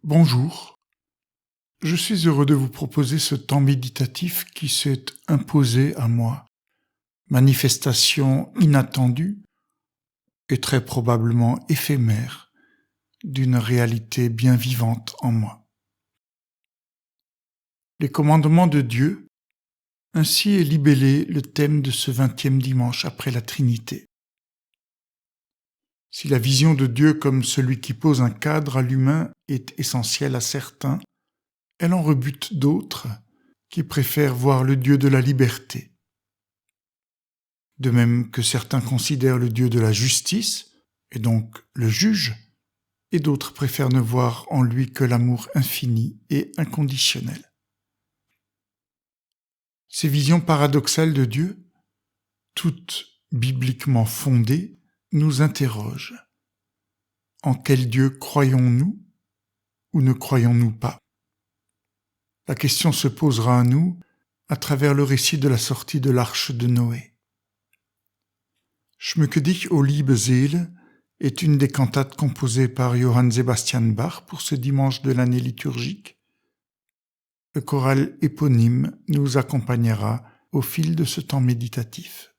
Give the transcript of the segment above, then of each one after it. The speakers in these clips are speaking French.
Bonjour, je suis heureux de vous proposer ce temps méditatif qui s'est imposé à moi, manifestation inattendue et très probablement éphémère d'une réalité bien vivante en moi. Les commandements de Dieu, ainsi est libellé le thème de ce 20e dimanche après la Trinité. Si la vision de Dieu comme celui qui pose un cadre à l'humain est essentielle à certains, elle en rebute d'autres qui préfèrent voir le Dieu de la liberté. De même que certains considèrent le Dieu de la justice, et donc le juge, et d'autres préfèrent ne voir en lui que l'amour infini et inconditionnel. Ces visions paradoxales de Dieu, toutes bibliquement fondées, nous interrogent. En quel Dieu croyons-nous ou ne croyons-nous pas ? La question se posera à nous à travers le récit de la sortie de l'arche de Noé. Schmücke dich, o liebe Seele est une des cantates composées par Johann Sebastian Bach pour ce dimanche de l'année liturgique. Le choral éponyme nous accompagnera au fil de ce temps méditatif.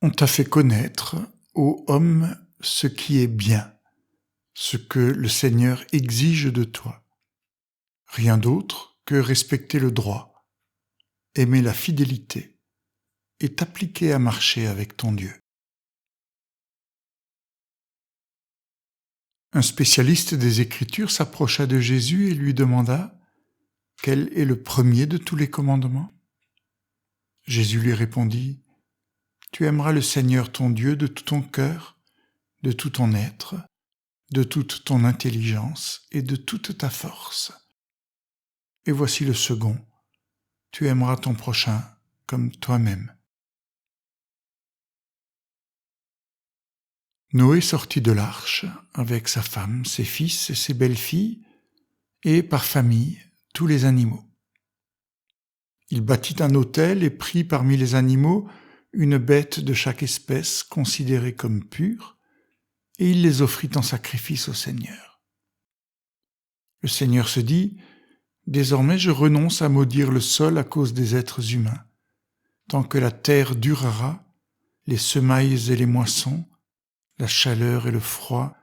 On t'a fait connaître, ô homme, ce qui est bien, ce que le Seigneur exige de toi. Rien d'autre que respecter le droit, aimer la fidélité et t'appliquer à marcher avec ton Dieu. Un spécialiste des Écritures s'approcha de Jésus et lui demanda « Quel est le premier de tous les commandements ?» Jésus lui répondit « Tu aimeras le Seigneur ton Dieu de tout ton cœur, de tout ton être, de toute ton intelligence et de toute ta force. Et voici le second, tu aimeras ton prochain comme toi-même. » Noé sortit de l'arche avec sa femme, ses fils et ses belles-filles, et par famille tous les animaux. Il bâtit un autel et prit parmi les animaux une bête de chaque espèce considérée comme pure, et il les offrit en sacrifice au Seigneur. Le Seigneur se dit, « Désormais je renonce à maudire le sol à cause des êtres humains. Tant que la terre durera, les semailles et les moissons, la chaleur et le froid,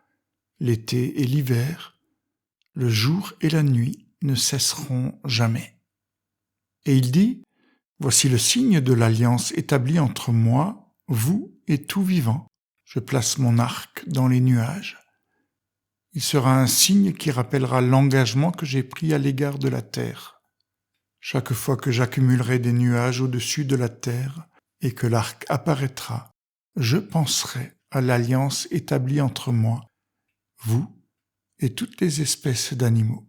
l'été et l'hiver, le jour et la nuit ne cesseront jamais. » Et il dit, « Voici le signe de l'alliance établie entre moi, vous et tout vivant. Je place mon arc dans les nuages. Il sera un signe qui rappellera l'engagement que j'ai pris à l'égard de la terre. Chaque fois que j'accumulerai des nuages au-dessus de la terre et que l'arc apparaîtra, je penserai à l'alliance établie entre moi, vous et toutes les espèces d'animaux. »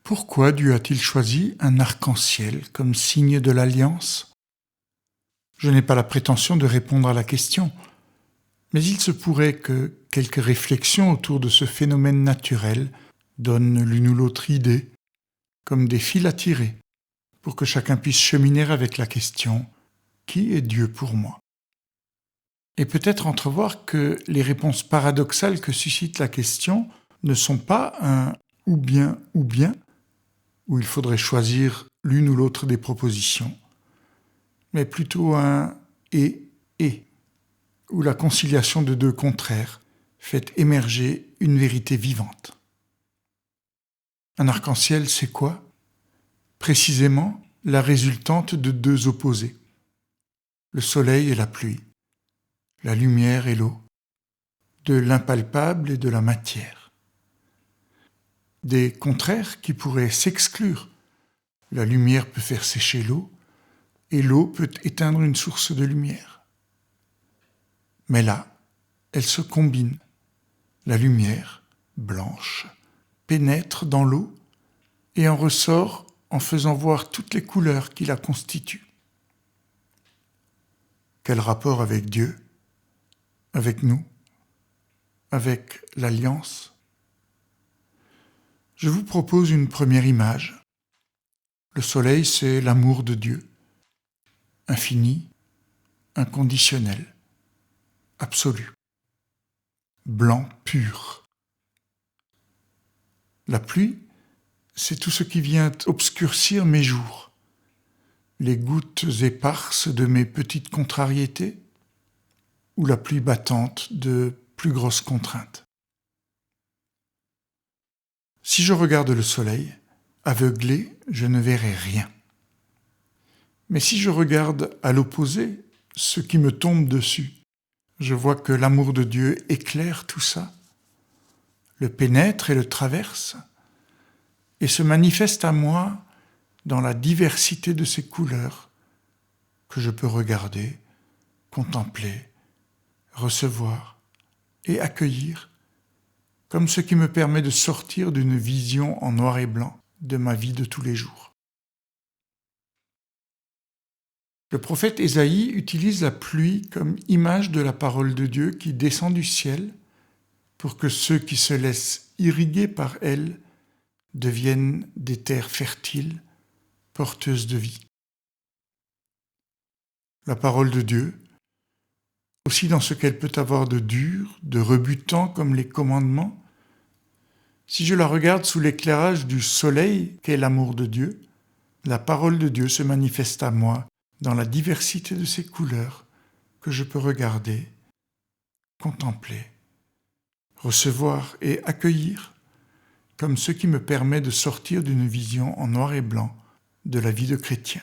Pourquoi Dieu a-t-il choisi un arc-en-ciel comme signe de l'alliance ? Je n'ai pas la prétention de répondre à la question, mais il se pourrait que quelques réflexions autour de ce phénomène naturel donnent l'une ou l'autre idée, comme des fils à tirer, pour que chacun puisse cheminer avec la question « Qui est Dieu pour moi ?» Et peut-être entrevoir que les réponses paradoxales que suscite la question ne sont pas un « ou bien », où il faudrait choisir l'une ou l'autre des propositions, mais plutôt un « et », où la conciliation de deux contraires fait émerger une vérité vivante. Un arc-en-ciel, c'est quoi ? Précisément la résultante de deux opposés, le soleil et la pluie, la lumière et l'eau, de l'impalpable et de la matière. Des contraires qui pourraient s'exclure. La lumière peut faire sécher l'eau et l'eau peut éteindre une source de lumière. Mais là, elles se combinent. La lumière, blanche, pénètre dans l'eau et en ressort en faisant voir toutes les couleurs qui la constituent. Quel rapport avec Dieu, avec nous, avec l'Alliance ? Je vous propose une première image. Le soleil, c'est l'amour de Dieu, infini, inconditionnel, absolu, blanc pur. La pluie, c'est tout ce qui vient obscurcir mes jours, les gouttes éparses de mes petites contrariétés ou la pluie battante de plus grosses contraintes. Si je regarde le soleil, aveuglé, je ne verrai rien. Mais si je regarde à l'opposé, ce qui me tombe dessus, je vois que l'amour de Dieu éclaire tout ça, le pénètre et le traverse, et se manifeste à moi dans la diversité de ses couleurs, que je peux regarder, contempler, recevoir et accueillir comme ce qui me permet de sortir d'une vision en noir et blanc de ma vie de tous les jours. Le prophète Ésaïe utilise la pluie comme image de la parole de Dieu qui descend du ciel pour que ceux qui se laissent irriguer par elle deviennent des terres fertiles, porteuses de vie. La parole de Dieu, aussi dans ce qu'elle peut avoir de dur, de rebutant comme les commandements, si je la regarde sous l'éclairage du soleil qu'est l'amour de Dieu, la parole de Dieu se manifeste à moi dans la diversité de ses couleurs que je peux regarder, contempler, recevoir et accueillir comme ce qui me permet de sortir d'une vision en noir et blanc de la vie de chrétien.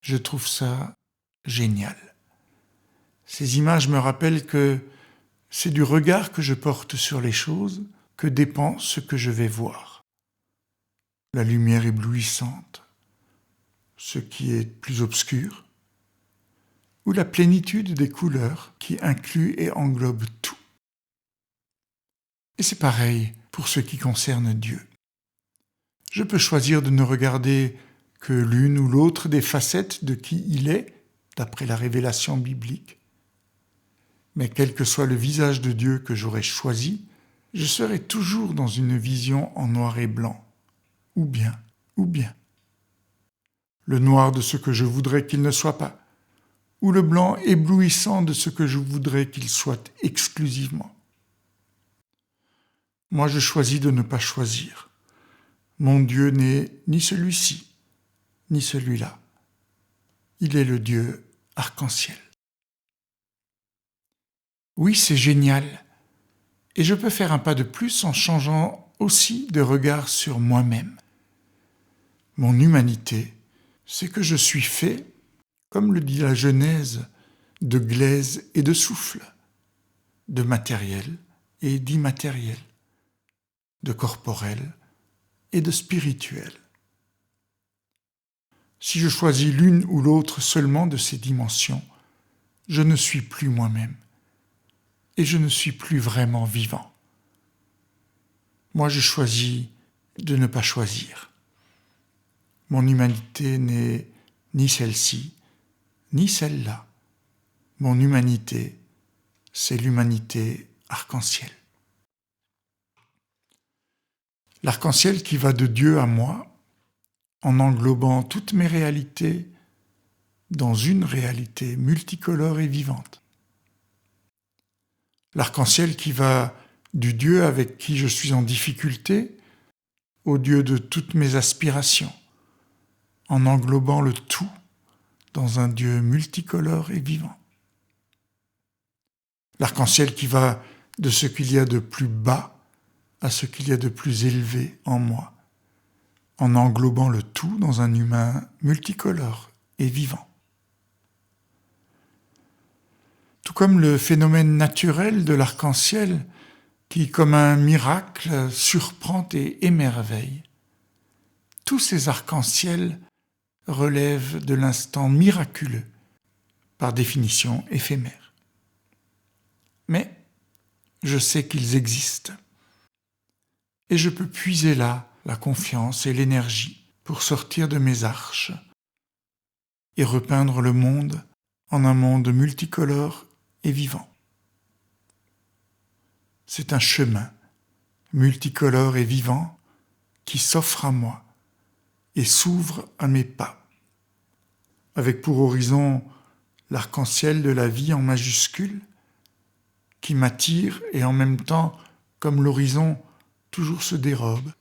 Je trouve ça génial. Ces images me rappellent que c'est du regard que je porte sur les choses que dépend ce que je vais voir. La lumière éblouissante, ce qui est plus obscur, ou la plénitude des couleurs qui inclut et englobe tout. Et c'est pareil pour ce qui concerne Dieu. Je peux choisir de ne regarder que l'une ou l'autre des facettes de qui il est, d'après la révélation biblique. Mais quel que soit le visage de Dieu que j'aurais choisi, je serai toujours dans une vision en noir et blanc, ou bien. Le noir de ce que je voudrais qu'il ne soit pas, ou le blanc éblouissant de ce que je voudrais qu'il soit exclusivement. Moi, je choisis de ne pas choisir. Mon Dieu n'est ni celui-ci, ni celui-là. Il est le Dieu arc-en-ciel. Oui, c'est génial. Et je peux faire un pas de plus en changeant aussi de regard sur moi-même. Mon humanité, c'est que je suis fait, comme le dit la Genèse, de glaise et de souffle, de matériel et d'immatériel, de corporel et de spirituel. Si je choisis l'une ou l'autre seulement de ces dimensions, je ne suis plus moi-même et je ne suis plus vraiment vivant. Moi, je choisis de ne pas choisir. Mon humanité n'est ni celle-ci, ni celle-là. Mon humanité, c'est l'humanité arc-en-ciel. L'arc-en-ciel qui va de Dieu à moi, en englobant toutes mes réalités dans une réalité multicolore et vivante. L'arc-en-ciel qui va du Dieu avec qui je suis en difficulté au Dieu de toutes mes aspirations, en englobant le tout dans un Dieu multicolore et vivant. L'arc-en-ciel qui va de ce qu'il y a de plus bas à ce qu'il y a de plus élevé en moi, en englobant le tout dans un humain multicolore et vivant. Tout comme le phénomène naturel de l'arc-en-ciel qui, comme un miracle, surprend et émerveille. Tous ces arcs-en-ciel relèvent de l'instant miraculeux, par définition éphémère. Mais je sais qu'ils existent. Et je peux puiser là la confiance et l'énergie pour sortir de mes arches et repeindre le monde en un monde multicolore et vivant. C'est un chemin multicolore et vivant qui s'offre à moi et s'ouvre à mes pas, avec pour horizon l'arc-en-ciel de la vie en majuscule qui m'attire et en même temps, comme l'horizon, toujours se dérobe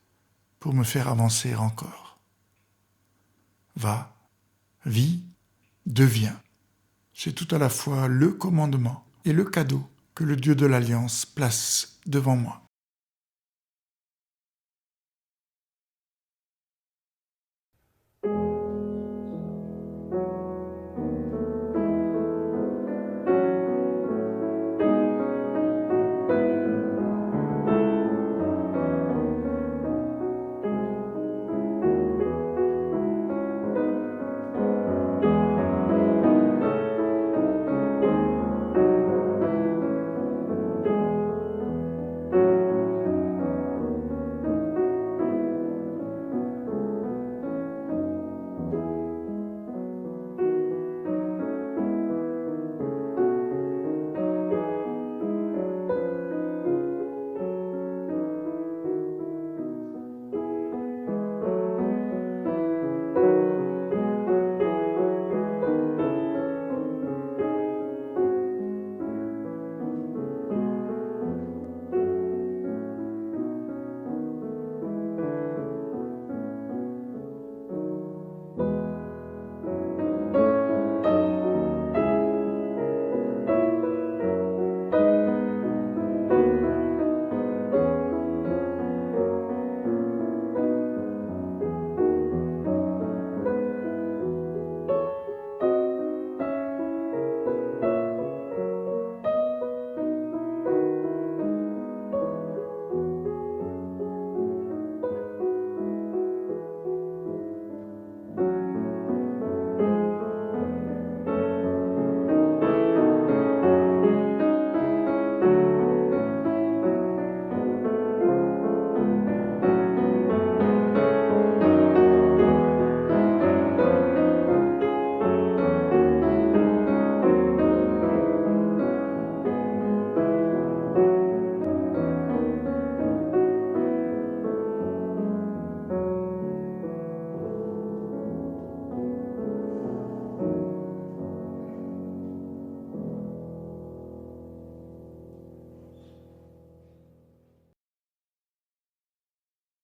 pour me faire avancer encore. Va, vis, deviens. C'est tout à la fois le commandement et le cadeau que le Dieu de l'Alliance place devant moi.